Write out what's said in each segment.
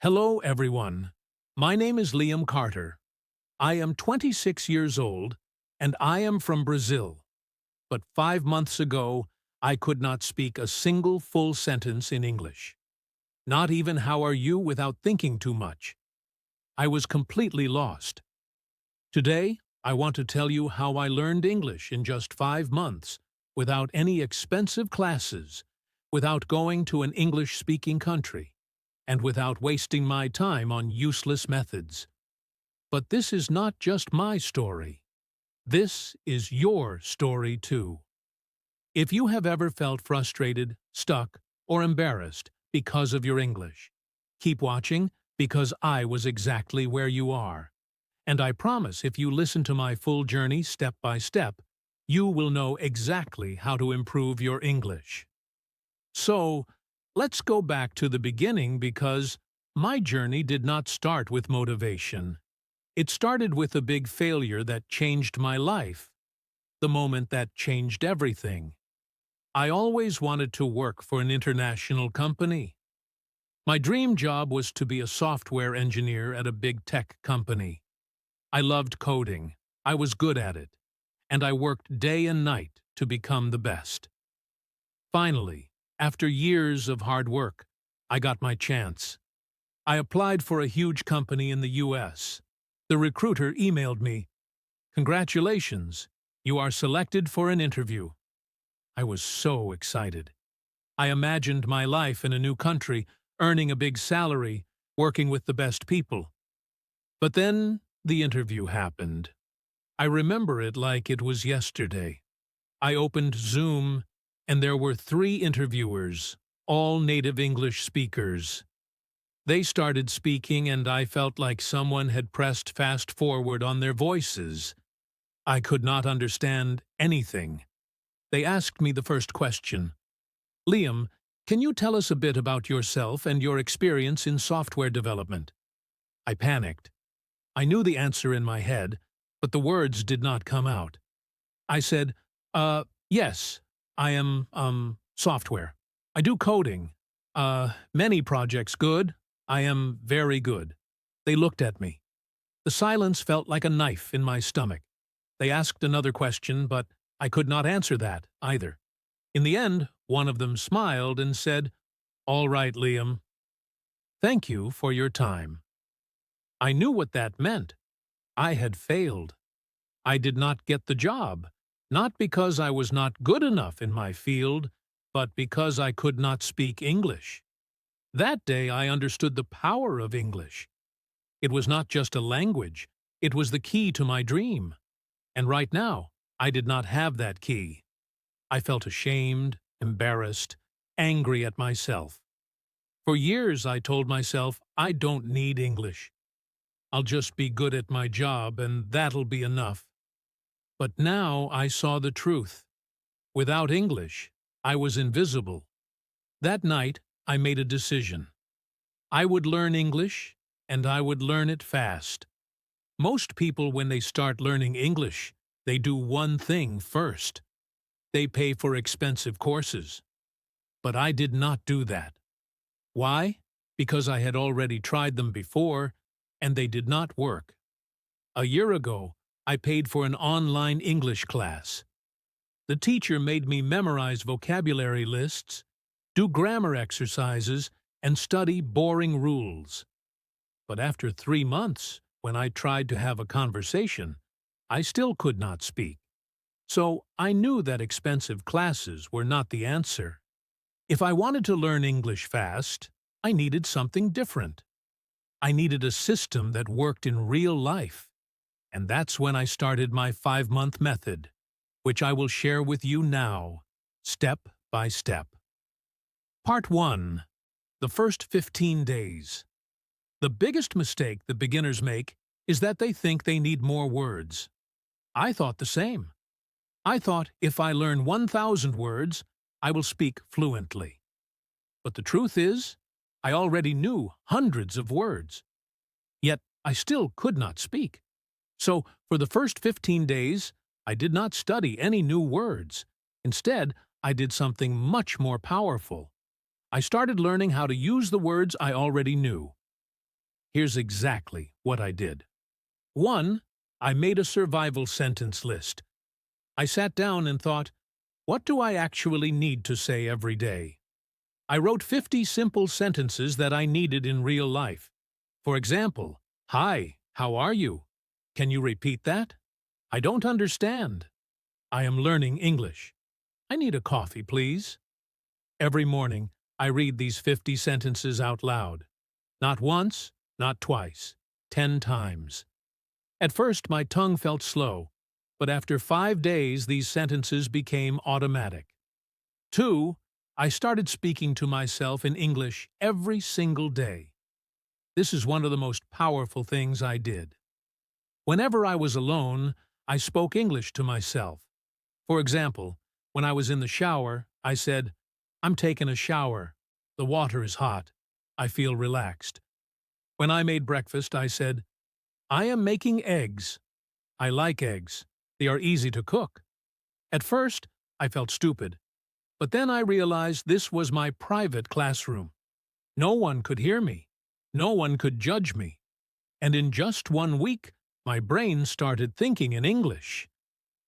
Hello, everyone. My name is Liam Carter. I am 26 years old, and I am from Brazil. But 5 months ago, I could not speak a single full sentence in English. Not even "how are you" without thinking too much. I was completely lost. Today, I want to tell you how I learned English in just 5 months, without any expensive classes, without going to an English-speaking country, and without wasting my time on useless methods. But this is not just my story. This is your story too. If you have ever felt frustrated, stuck, or embarrassed because of your English, keep watching because I was exactly where you are. And I promise if you listen to my full journey step by step, you will know exactly how to improve your English. So, let's go back to the beginning because my journey did not start with motivation. It started with a big failure that changed my life, the moment that changed everything. I always wanted to work for an international company. My dream job was to be a software engineer at a big tech company. I loved coding, I was good at it, and I worked day and night to become the best. Finally, after years of hard work, I got my chance. I applied for a huge company in the US. The recruiter emailed me, "Congratulations, you are selected for an interview." I was so excited. I imagined my life in a new country, earning a big salary, working with the best people. But then the interview happened. I remember it like it was yesterday. I opened Zoom, and there were 3 interviewers, all native English speakers. They started speaking, and I felt like someone had pressed fast forward on their voices. I could not understand anything. They asked me the first question. "Liam, can you tell us a bit about yourself and your experience in software development?" I panicked. I knew the answer in my head, but the words did not come out. I said, yes, I am, software. I do coding. Many projects good. I am very good." They looked at me. The silence felt like a knife in my stomach. They asked another question, but I could not answer that either. In the end, one of them smiled and said, "All right, Liam. Thank you for your time." I knew what that meant. I had failed. I did not get the job, not because I was not good enough in my field, but because I could not speak English. That day I understood the power of English. It was not just a language, it was the key to my dream. And right now, I did not have that key. I felt ashamed, embarrassed, angry at myself. For years I told myself, I don't need English. I'll just be good at my job and that'll be enough. But now I saw the truth. Without English, I was invisible. That night, I made a decision. I would learn English, and I would learn it fast. Most people, when they start learning English, they do one thing first. They pay for expensive courses. But I did not do that. Why? Because I had already tried them before, and they did not work. A year ago, I paid for an online English class. The teacher made me memorize vocabulary lists, do grammar exercises, and study boring rules. But after 3 months, when I tried to have a conversation, I still could not speak. So I knew that expensive classes were not the answer. If I wanted to learn English fast, I needed something different. I needed a system that worked in real life. And that's when I started my 5-month method, which I will share with you now, step by step. Part 1. The first 15 days. The biggest mistake that beginners make is that they think they need more words. I thought the same. I thought if I learn 1,000 words, I will speak fluently. But the truth is, I already knew hundreds of words. Yet I still could not speak. So for the first 15 days, I did not study any new words. Instead, I did something much more powerful. I started learning how to use the words I already knew. Here's exactly what I did. 1. I made a survival sentence list. I sat down and thought, what do I actually need to say every day? I wrote 50 simple sentences that I needed in real life. For example, "Hi, how are you? Can you repeat that? I don't understand. I am learning English. I need a coffee, please." Every morning, I read these 50 sentences out loud. Not once, not twice, 10 times. At first, my tongue felt slow, but after 5 days, these sentences became automatic. 2. I started speaking to myself in English every single day. This is one of the most powerful things I did. Whenever I was alone, I spoke English to myself. For example, when I was in the shower, I said, "I'm taking a shower. The water is hot. I feel relaxed." When I made breakfast, I said, "I am making eggs. I like eggs. They are easy to cook." At first, I felt stupid, but then I realized this was my private classroom. No one could hear me. No one could judge me. And in just 1 week, my brain started thinking in English.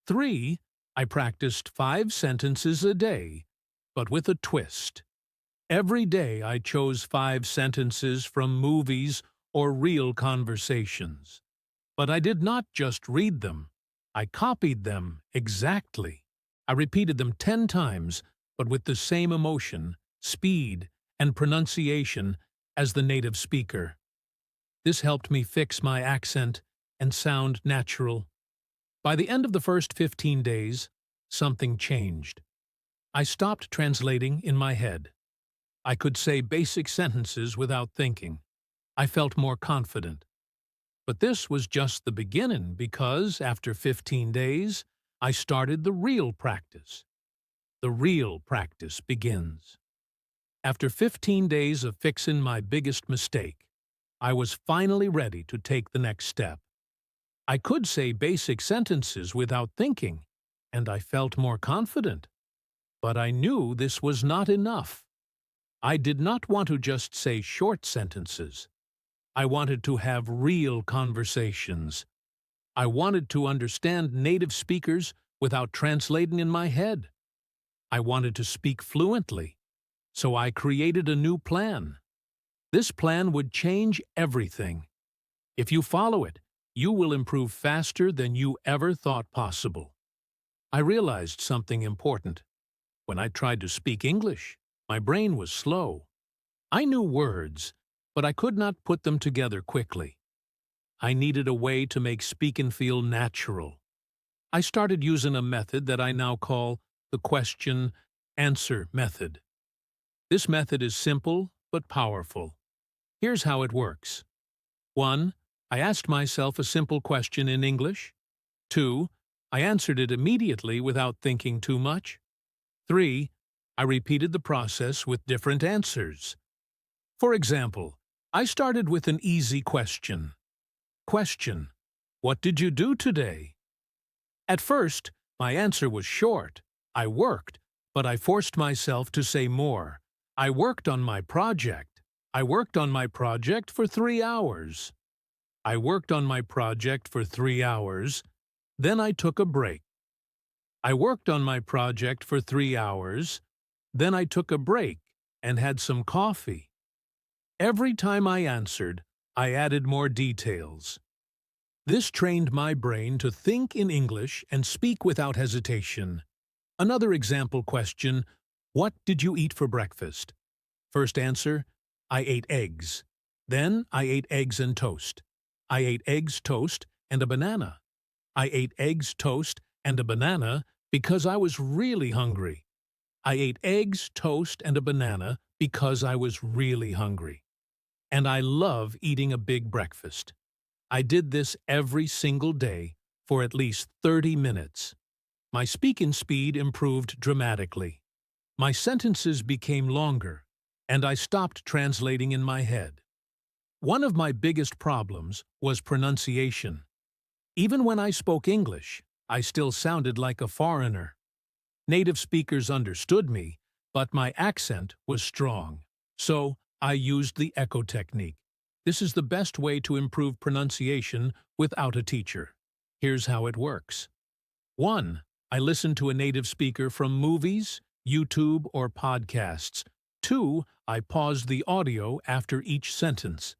3. I practiced 5 sentences a day, but with a twist. Every day I chose 5 sentences from movies or real conversations. But I did not just read them. I copied them exactly. I repeated them 10 times, but with the same emotion, speed, and pronunciation as the native speaker. This helped me fix my accent and sound natural. By the end of the first 15 days, something changed. I stopped translating in my head. I could say basic sentences without thinking. I felt more confident. But this was just the beginning because, after 15 days, I started the real practice. The real practice begins. After 15 days of fixing my biggest mistake, I was finally ready to take the next step. I could say basic sentences without thinking, and I felt more confident. But I knew this was not enough. I did not want to just say short sentences. I wanted to have real conversations. I wanted to understand native speakers without translating in my head. I wanted to speak fluently. So I created a new plan. This plan would change everything. If you follow it, you will improve faster than you ever thought possible. I realized something important. When I tried to speak English, my brain was slow. I knew words, but I could not put them together quickly. I needed a way to make speaking feel natural. I started using a method that I now call the question-answer method. This method is simple but powerful. Here's how it works. 1. I asked myself a simple question in English. 2. I answered it immediately without thinking too much. 3. I repeated the process with different answers. For example, I started with an easy question. Question: what did you do today? At first, my answer was short. I worked, but I forced myself to say more. I worked on my project. I worked on my project for 3 hours. I worked on my project for 3 hours. Then I took a break. I worked on my project for 3 hours. Then I took a break and had some coffee. Every time I answered, I added more details. This trained my brain to think in English and speak without hesitation. Another example question: what did you eat for breakfast? First answer: I ate eggs. Then I ate eggs and toast. I ate eggs, toast, and a banana. I ate eggs, toast, and a banana because I was really hungry. I ate eggs, toast, and a banana because I was really hungry. And I love eating a big breakfast. I did this every single day for at least 30 minutes. My speaking speed improved dramatically. My sentences became longer, and I stopped translating in my head. One of my biggest problems was pronunciation. Even when I spoke English, I still sounded like a foreigner. Native speakers understood me, but my accent was strong. So I used the echo technique. This is the best way to improve pronunciation without a teacher. Here's how it works. 1. I listen to a native speaker from movies, YouTube, or podcasts. 2. I paused the audio after each sentence.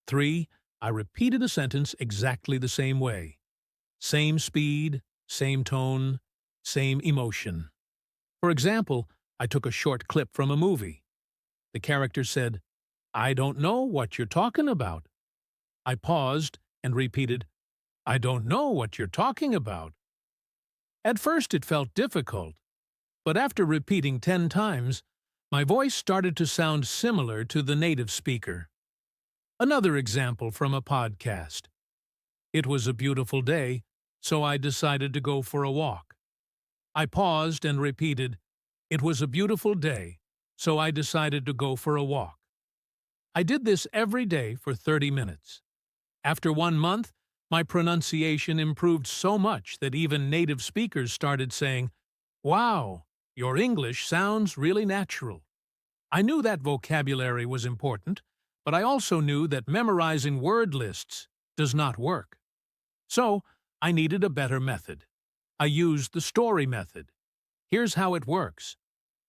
3. I repeated a sentence exactly the same way. Same speed, same tone, same emotion. For example, I took a short clip from a movie. The character said, "I don't know what you're talking about." I paused and repeated, "I don't know what you're talking about." At first it felt difficult, but after repeating 10 times, my voice started to sound similar to the native speaker. Another example from a podcast. It was a beautiful day, so I decided to go for a walk. I paused and repeated, "It was a beautiful day, so I decided to go for a walk." I did this every day for 30 minutes. After 1 month, my pronunciation improved so much that even native speakers started saying, "Wow, your English sounds really natural." I knew that vocabulary was important, but I also knew that memorizing word lists does not work. So, I needed a better method. I used the story method. Here's how it works.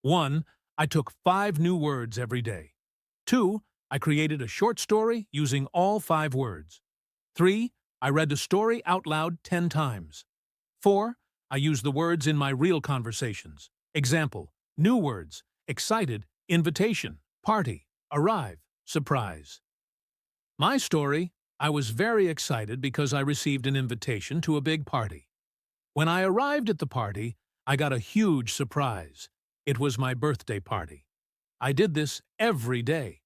1. I took 5 new words every day. 2. I created a short story using all 5 words. 3. I read the story out loud 10 times. 4. I used the words in my real conversations. Example, new words, excited, invitation, party, arrive, surprise. My story, I was very excited because I received an invitation to a big party. When I arrived at the party, I got a huge surprise. It was my birthday party. I did this every day.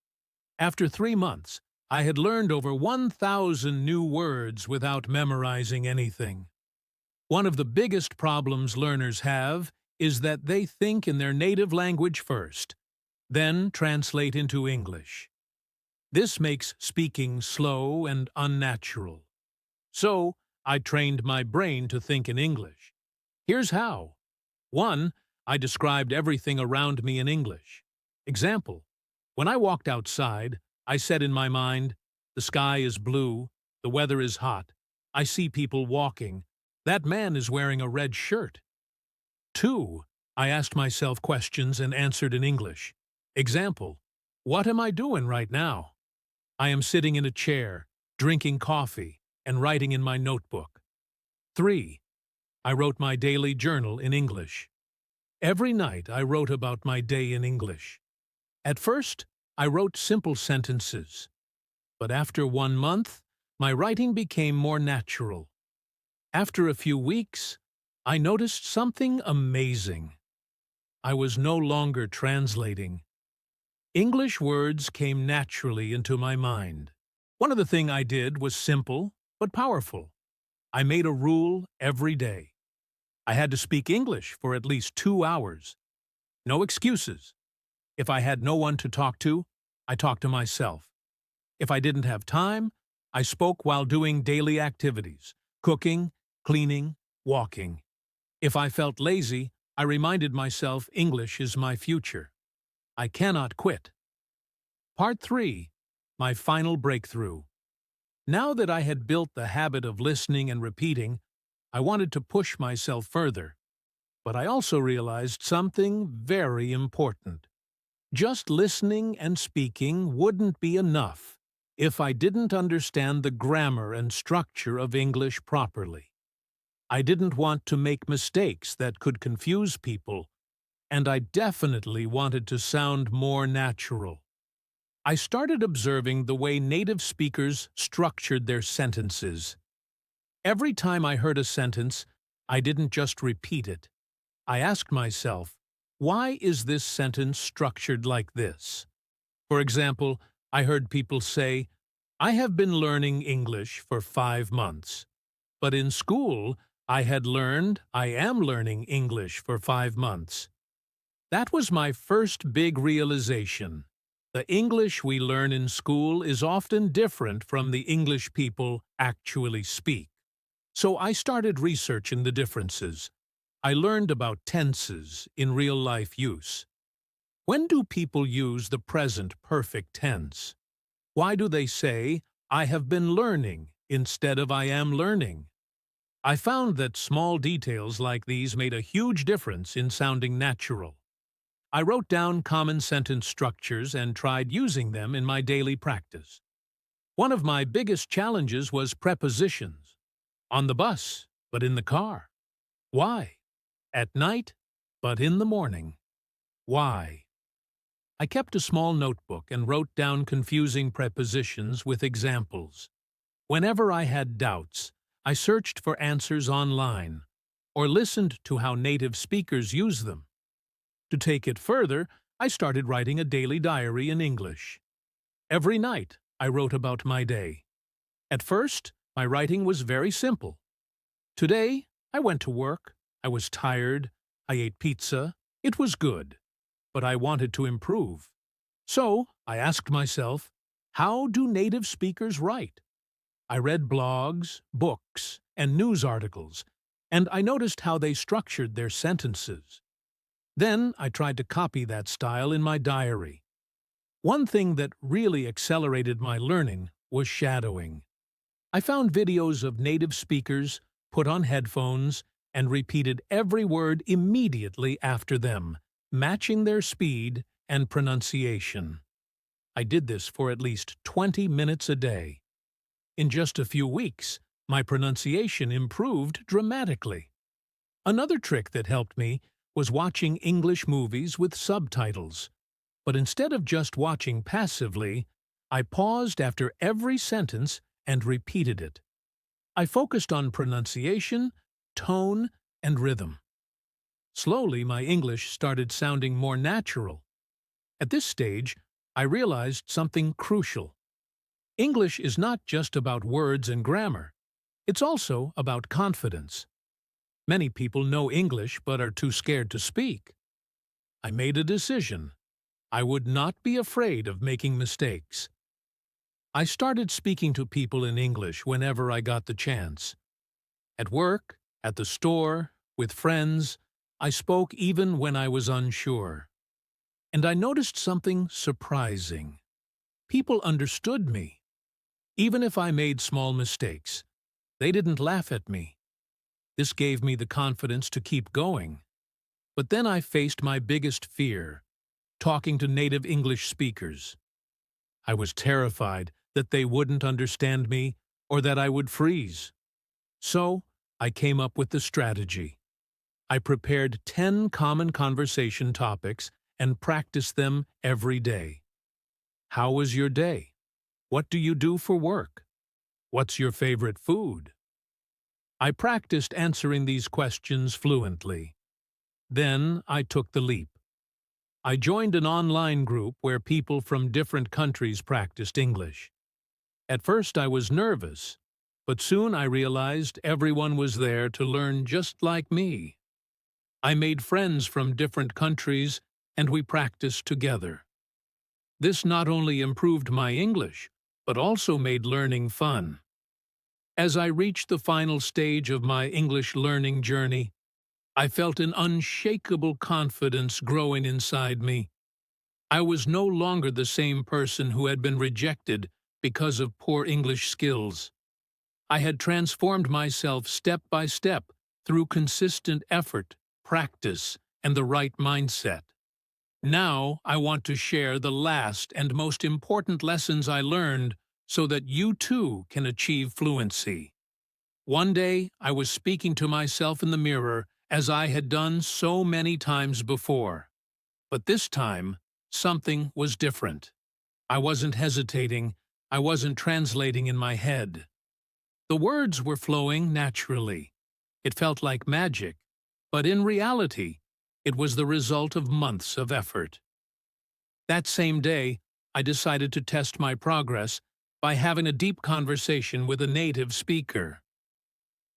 After 3 months, I had learned over 1,000 new words without memorizing anything. One of the biggest problems learners have is that they think in their native language first, then translate into English. This makes speaking slow and unnatural. So, I trained my brain to think in English. Here's how. 1. I described everything around me in English. Example, when I walked outside, I said in my mind, "The sky is blue, the weather is hot, I see people walking, that man is wearing a red shirt." 2. I asked myself questions and answered in English. Example, what am I doing right now? I am sitting in a chair, drinking coffee, and writing in my notebook. 3. I wrote my daily journal in English. Every night I wrote about my day in English. At first, I wrote simple sentences. But after 1 month, my writing became more natural. After a few weeks, I noticed something amazing. I was no longer translating. English words came naturally into my mind. One of the things I did was simple but powerful. I made a rule every day. I had to speak English for at least 2 hours. No excuses. If I had no one to talk to, I talked to myself. If I didn't have time, I spoke while doing daily activities, cooking, cleaning, walking. If I felt lazy, I reminded myself English is my future. I cannot quit. Part 3. My final breakthrough. Now that I had built the habit of listening and repeating, I wanted to push myself further. But I also realized something very important. Just listening and speaking wouldn't be enough if I didn't understand the grammar and structure of English properly. I didn't want to make mistakes that could confuse people, and I definitely wanted to sound more natural. I started observing the way native speakers structured their sentences. Every time I heard a sentence, I didn't just repeat it. I asked myself, why is this sentence structured like this? For example, I heard people say, "I have been learning English for 5 months." But in school, I had learned I am learning English for 5 months. That was my first big realization. The English we learn in school is often different from the English people actually speak. So I started researching the differences. I learned about tenses in real-life use. When do people use the present perfect tense? Why do they say, "I have been learning" instead of "I am learning"? I found that small details like these made a huge difference in sounding natural. I wrote down common sentence structures and tried using them in my daily practice. One of my biggest challenges was prepositions. On the bus, but in the car. Why? At night, but in the morning. Why? I kept a small notebook and wrote down confusing prepositions with examples. Whenever I had doubts, I searched for answers online or listened to how native speakers use them. To take it further, I started writing a daily diary in English. Every night, I wrote about my day. At first, my writing was very simple. Today, I went to work. I was tired. I ate pizza. It was good. But I wanted to improve. So, I asked myself, how do native speakers write? I read blogs, books, and news articles, and I noticed how they structured their sentences. Then I tried to copy that style in my diary. One thing that really accelerated my learning was shadowing. I found videos of native speakers, put on headphones, and repeated every word immediately after them, matching their speed and pronunciation. I did this for at least 20 minutes a day. In just a few weeks, my pronunciation improved dramatically. Another trick that helped me was watching English movies with subtitles. But instead of just watching passively, I paused after every sentence and repeated it. I focused on pronunciation, tone, and rhythm. Slowly, my English started sounding more natural. At this stage, I realized something crucial. English is not just about words and grammar. It's also about confidence. Many people know English but are too scared to speak. I made a decision. I would not be afraid of making mistakes. I started speaking to people in English whenever I got the chance. At work, at the store, with friends, I spoke even when I was unsure. And I noticed something surprising. People understood me. Even if I made small mistakes, they didn't laugh at me. This gave me the confidence to keep going. But then I faced my biggest fear, talking to native English speakers. I was terrified that they wouldn't understand me or that I would freeze. So, I came up with the strategy. I prepared 10 common conversation topics and practiced them every day. How was your day? What do you do for work? What's your favorite food? I practiced answering these questions fluently. Then I took the leap. I joined an online group where people from different countries practiced English. At first I was nervous, but soon I realized everyone was there to learn just like me. I made friends from different countries and we practiced together. This not only improved my English, but also made learning fun. As I reached the final stage of my English learning journey, I felt an unshakable confidence growing inside me. I was no longer the same person who had been rejected because of poor English skills. I had transformed myself step by step through consistent effort, practice, and the right mindset. Now I want to share the last and most important lessons I learned so that you too can achieve fluency. One day I was speaking to myself in the mirror as I had done so many times before. But this time, something was different. I wasn't hesitating. I wasn't translating in my head. The words were flowing naturally. It felt like magic, but in reality, it was the result of months of effort. That same day, I decided to test my progress by having a deep conversation with a native speaker.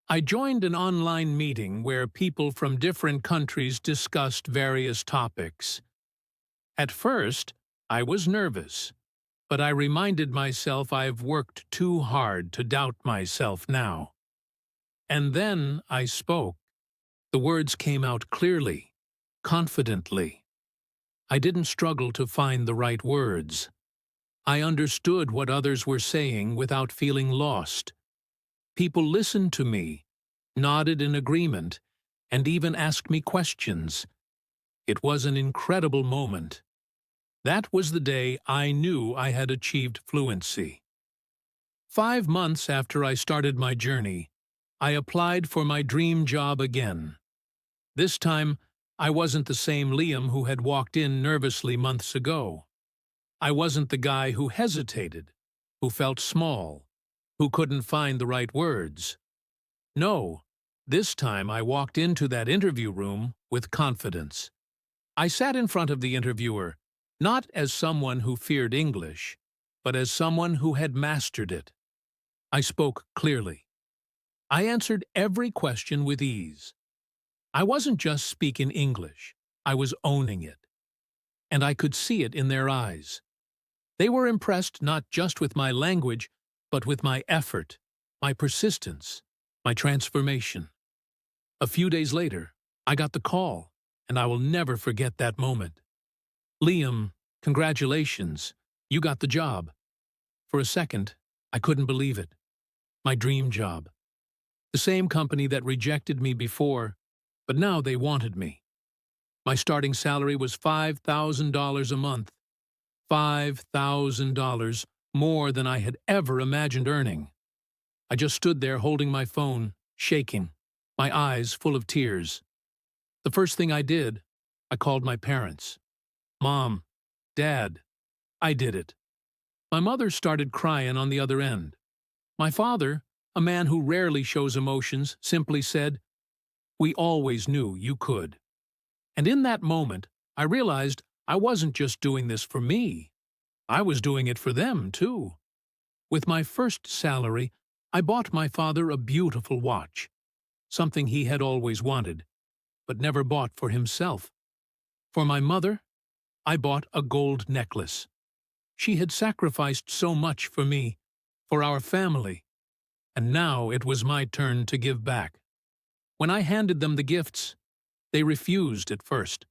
I joined an online meeting where people from different countries discussed various topics. At first, I was nervous, but I reminded myself I've worked too hard to doubt myself now. And then I spoke. The words came out clearly, confidently. I didn't struggle to find the right words. I understood what others were saying without feeling lost. People listened to me, nodded in agreement, and even asked me questions. It was an incredible moment. That was the day I knew I had achieved fluency. 5 months after I started my journey, I applied for my dream job again. This time, I wasn't the same Liam who had walked in nervously months ago. I wasn't the guy who hesitated, who felt small, who couldn't find the right words. No, this time I walked into that interview room with confidence. I sat in front of the interviewer, not as someone who feared English, but as someone who had mastered it. I spoke clearly. I answered every question with ease. I wasn't just speaking English, I was owning it. And I could see it in their eyes. They were impressed not just with my language, but with my effort, my persistence, my transformation. A few days later, I got the call, and I will never forget that moment. Liam, congratulations, you got the job. For a second, I couldn't believe it. My dream job. The same company that rejected me before, but now they wanted me. My starting salary was $5,000 a month. $5,000, more than I had ever imagined earning. I just stood there holding my phone, shaking, my eyes full of tears. The first thing I did, I called my parents. Mom, Dad, I did it. My mother started crying on the other end. My father, a man who rarely shows emotions, simply said, "We always knew you could." And in that moment, I realized I wasn't just doing this for me. I was doing it for them, too. With my first salary, I bought my father a beautiful watch, something he had always wanted, but never bought for himself. For my mother, I bought a gold necklace. She had sacrificed so much for me, for our family, and now it was my turn to give back. When I handed them the gifts, they refused at first.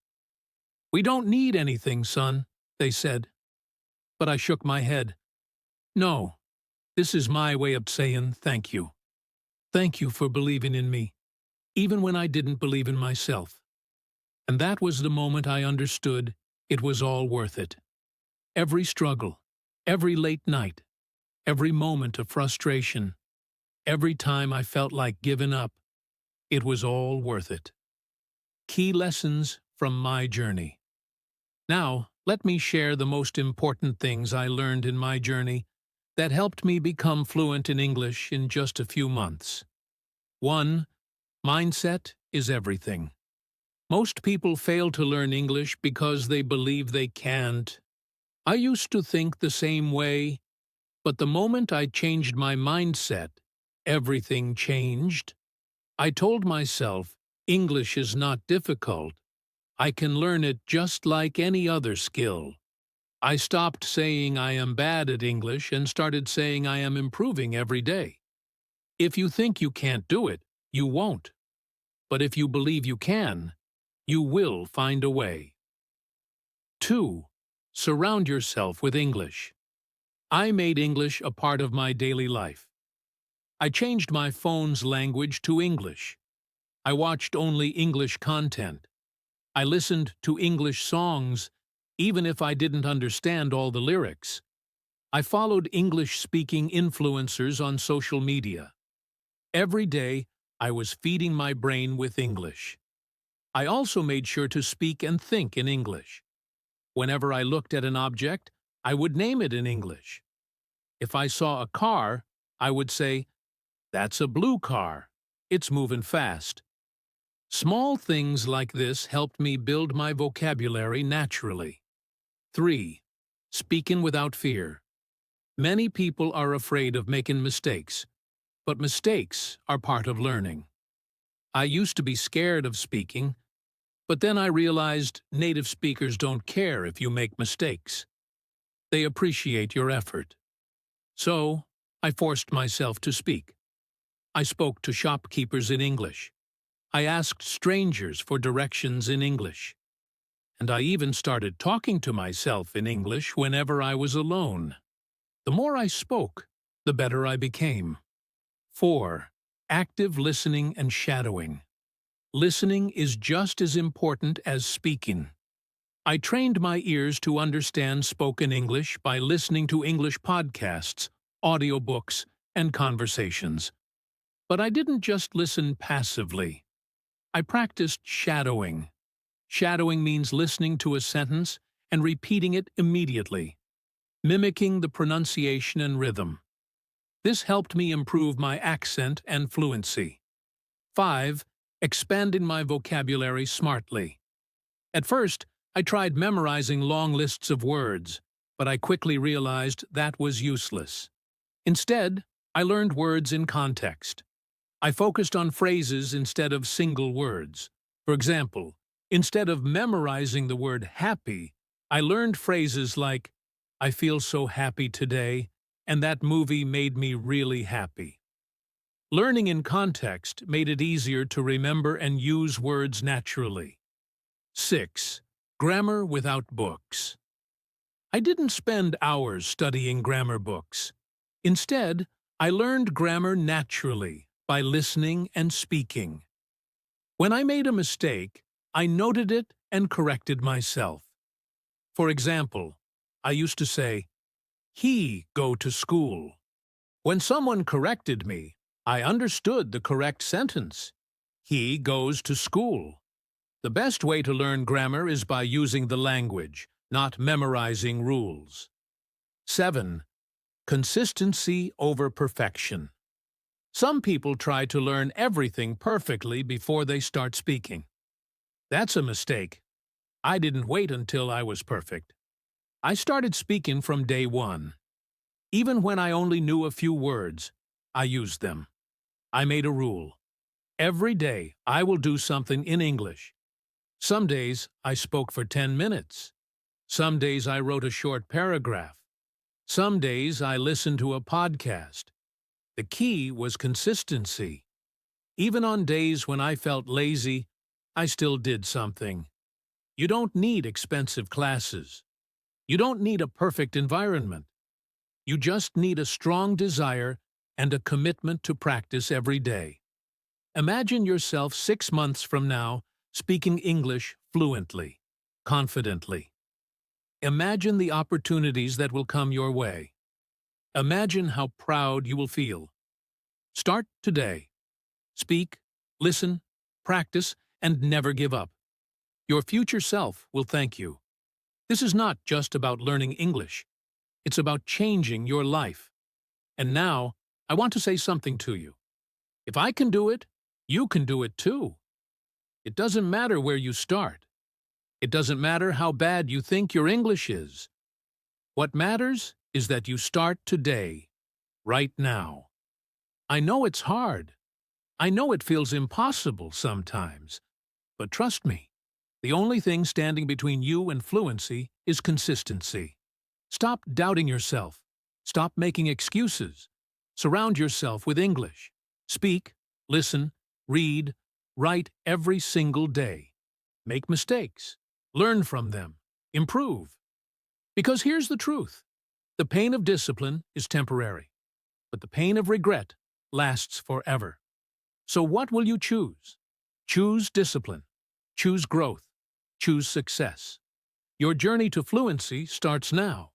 "We don't need anything, son," they said. But I shook my head. "No, this is my way of saying thank you. Thank you for believing in me, even when I didn't believe in myself." And that was the moment I understood it was all worth it. Every struggle, every late night, every moment of frustration, every time I felt like giving up, it was all worth it. Key lessons from my journey. Now, let me share the most important things I learned in my journey that helped me become fluent in English in just a few months. 1. Mindset is everything. Most people fail to learn English because they believe they can't. I used to think the same way, but the moment I changed my mindset, everything changed. I told myself, English is not difficult. I can learn it just like any other skill. I stopped saying I am bad at English and started saying I am improving every day. If you think you can't do it, you won't. But if you believe you can, you will find a way. 2. Surround yourself with English. I made English a part of my daily life. I changed my phone's language to English. I watched only English content. I listened to English songs, even if I didn't understand all the lyrics. I followed English-speaking influencers on social media. Every day, I was feeding my brain with English. I also made sure to speak and think in English. Whenever I looked at an object, I would name it in English. If I saw a car, I would say, "That's a blue car. It's moving fast." Small things like this helped me build my vocabulary naturally. 3. Speaking without fear. Many people are afraid of making mistakes, but mistakes are part of learning. I used to be scared of speaking, but then I realized native speakers don't care if you make mistakes. They appreciate your effort. So, I forced myself to speak. I spoke to shopkeepers in English. I asked strangers for directions in English. And I even started talking to myself in English whenever I was alone. The more I spoke, the better I became. 4. Active listening and shadowing. Listening is just as important as speaking. I trained my ears to understand spoken English by listening to English podcasts, audiobooks, and conversations. But I didn't just listen passively. I practiced shadowing. Shadowing means listening to a sentence and repeating it immediately, mimicking the pronunciation and rhythm. This helped me improve my accent and fluency. 5. Expanding my vocabulary smartly. At first, I tried memorizing long lists of words, but I quickly realized that was useless. Instead, I learned words in context. I focused on phrases instead of single words. For example, instead of memorizing the word happy, I learned phrases like, "I feel so happy today," and "that movie made me really happy." Learning in context made it easier to remember and use words naturally. 6. Grammar without books. I didn't spend hours studying grammar books. Instead, I learned grammar naturally by listening and speaking. When I made a mistake, I noted it and corrected myself. For example, I used to say, "He go to school." When someone corrected me, I understood the correct sentence. He goes to school. The best way to learn grammar is by using the language, not memorizing rules. 7. Consistency over perfection. Some people try to learn everything perfectly before they start speaking. That's a mistake. I didn't wait until I was perfect. I started speaking from day one. Even when I only knew a few words, I used them. I made a rule. Every day, I will do something in English. Some days, I spoke for 10 minutes. Some days, I wrote a short paragraph. Some days, I listened to a podcast. The key was consistency. Even on days when I felt lazy, I still did something. You don't need expensive classes. You don't need a perfect environment. You just need a strong desire and a commitment to practice every day. Imagine yourself 6 months from now speaking English fluently, confidently. Imagine the opportunities that will come your way. Imagine how proud you will feel. Start today. Speak, listen, practice, and never give up. Your future self will thank you. This is not just about learning English. It's about changing your life. And now, I want to say something to you. If I can do it, you can do it too. It doesn't matter where you start. It doesn't matter how bad you think your English is. What matters is that you start today, right now. I know it's hard. I know it feels impossible sometimes. But trust me, the only thing standing between you and fluency is consistency. Stop doubting yourself. Stop making excuses. Surround yourself with English. Speak, listen, read, write every single day. Make mistakes. Learn from them. Improve. Because here's the truth. The pain of discipline is temporary, but the pain of regret lasts forever. So what will you choose? Choose discipline. Choose growth. Choose success. Your journey to fluency starts now.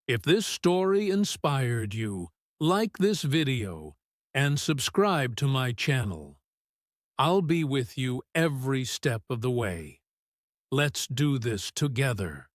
If this story inspired you, like this video and subscribe to my channel. I'll be with you every step of the way. Let's do this together.